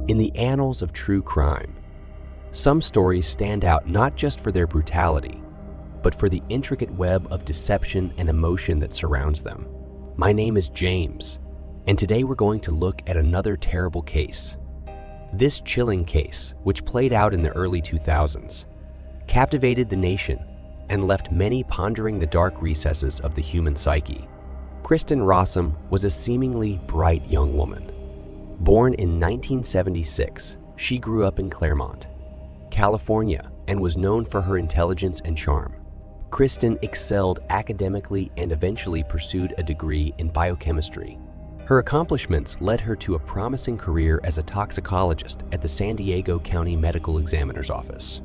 In the annals of true crime, some stories stand out not just for their brutality, but for the intricate web of deception and emotion that surrounds them. My name is James, and today we're going to look at another terrible case. This chilling case, which played out in the early 2000s, captivated the nation and left many pondering the dark recesses of the human psyche. Kristin Rossum was a seemingly bright young woman. Born in 1976, she grew up in Claremont, California, and was known for her intelligence and charm. Kristin excelled academically and eventually pursued a degree in biochemistry. Her accomplishments led her to a promising career as a toxicologist at the San Diego County Medical Examiner's Office.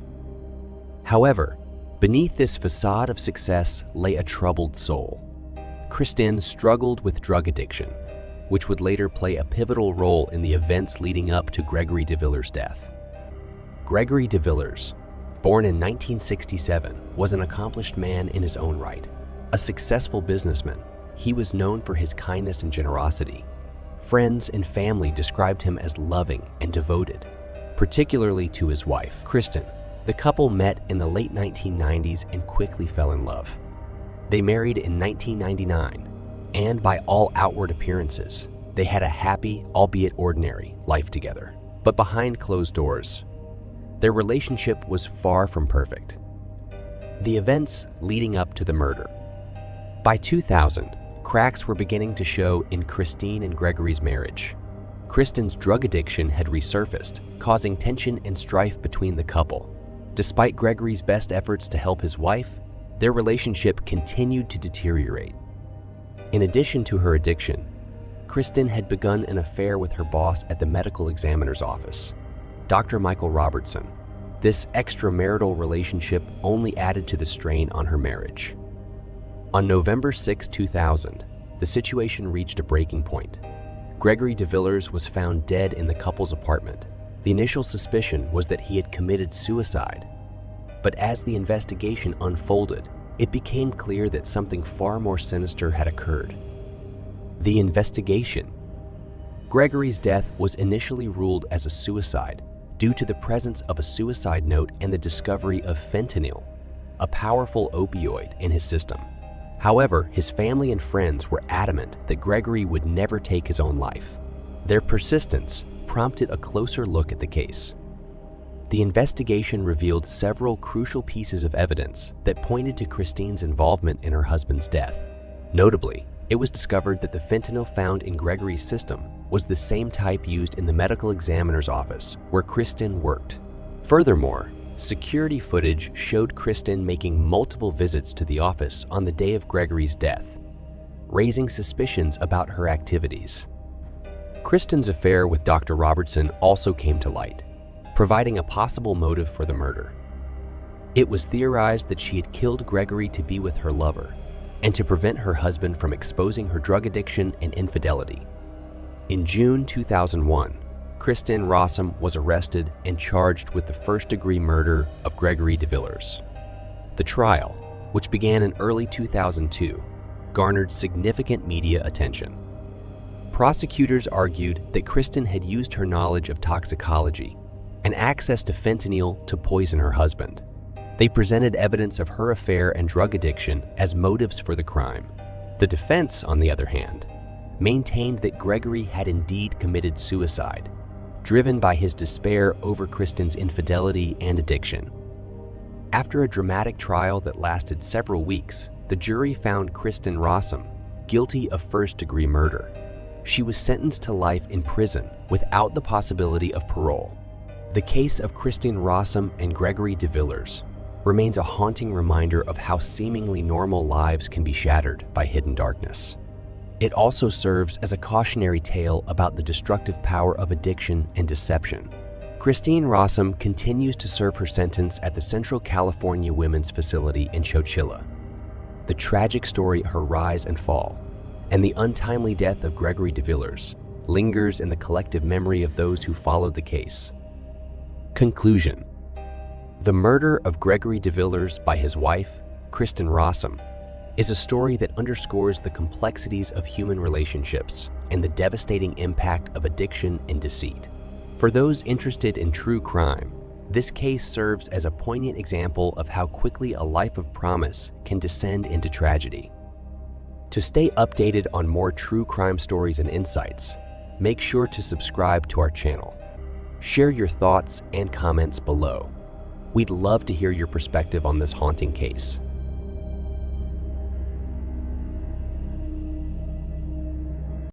However, beneath this facade of success lay a troubled soul. Kristin struggled with drug addiction, which would later play a pivotal role in the events leading up to Gregory de Villers' death. Gregory de Villers, born in 1967, was an accomplished man in his own right. A successful businessman, he was known for his kindness and generosity. Friends and family described him as loving and devoted, particularly to his wife, Kristin. The couple met in the late 1990s and quickly fell in love. They married in 1999, and by all outward appearances, they had a happy, albeit ordinary, life together. But behind closed doors, their relationship was far from perfect. The events leading up to the murder. By 2000, cracks were beginning to show in Kristin and Gregory's marriage. Kristin's drug addiction had resurfaced, causing tension and strife between the couple. Despite Gregory's best efforts to help his wife, their relationship continued to deteriorate. In addition to her addiction, Kristin had begun an affair with her boss at the medical examiner's office, Dr. Michael Robertson. This extramarital relationship only added to the strain on her marriage. On November 6, 2000, the situation reached a breaking point. Gregory de Villers was found dead in the couple's apartment. The initial suspicion was that he had committed suicide, but as the investigation unfolded, it became clear that something far more sinister had occurred. The investigation. Gregory's death was initially ruled as a suicide due to the presence of a suicide note and the discovery of fentanyl, a powerful opioid, in his system. However, his family and friends were adamant that Gregory would never take his own life. Their persistence prompted a closer look at the case. The investigation revealed several crucial pieces of evidence that pointed to Kristin's involvement in her husband's death. Notably, it was discovered that the fentanyl found in Gregory's system was the same type used in the medical examiner's office where Kristin worked. Furthermore, security footage showed Kristin making multiple visits to the office on the day of Gregory's death, raising suspicions about her activities. Kristin's affair with Dr. Robertson also came to light, providing a possible motive for the murder. It was theorized that she had killed Gregory to be with her lover and to prevent her husband from exposing her drug addiction and infidelity. In June 2001, Kristin Rossum was arrested and charged with the first-degree murder of Gregory de Villers. The trial, which began in early 2002, garnered significant media attention. Prosecutors argued that Kristin had used her knowledge of toxicology and access to fentanyl to poison her husband. They presented evidence of her affair and drug addiction as motives for the crime. The defense, on the other hand, maintained that Gregory had indeed committed suicide, driven by his despair over Kristin's infidelity and addiction. After a dramatic trial that lasted several weeks, the jury found Kristin Rossum guilty of first-degree murder. She was sentenced to life in prison without the possibility of parole. The case of Kristin Rossum and Gregory de Villers remains a haunting reminder of how seemingly normal lives can be shattered by hidden darkness. It also serves as a cautionary tale about the destructive power of addiction and deception. Kristin Rossum continues to serve her sentence at the Central California Women's Facility in Chowchilla. The tragic story of her rise and fall, and the untimely death of Gregory de Villers, lingers in the collective memory of those who followed the case. Conclusion. The murder of Gregory de Villers by his wife, Kristin Rossum, is a story that underscores the complexities of human relationships and the devastating impact of addiction and deceit. For those interested in true crime, this case serves as a poignant example of how quickly a life of promise can descend into tragedy. To stay updated on more true crime stories and insights, make sure to subscribe to our channel. Share your thoughts and comments below. We'd love to hear your perspective on this haunting case.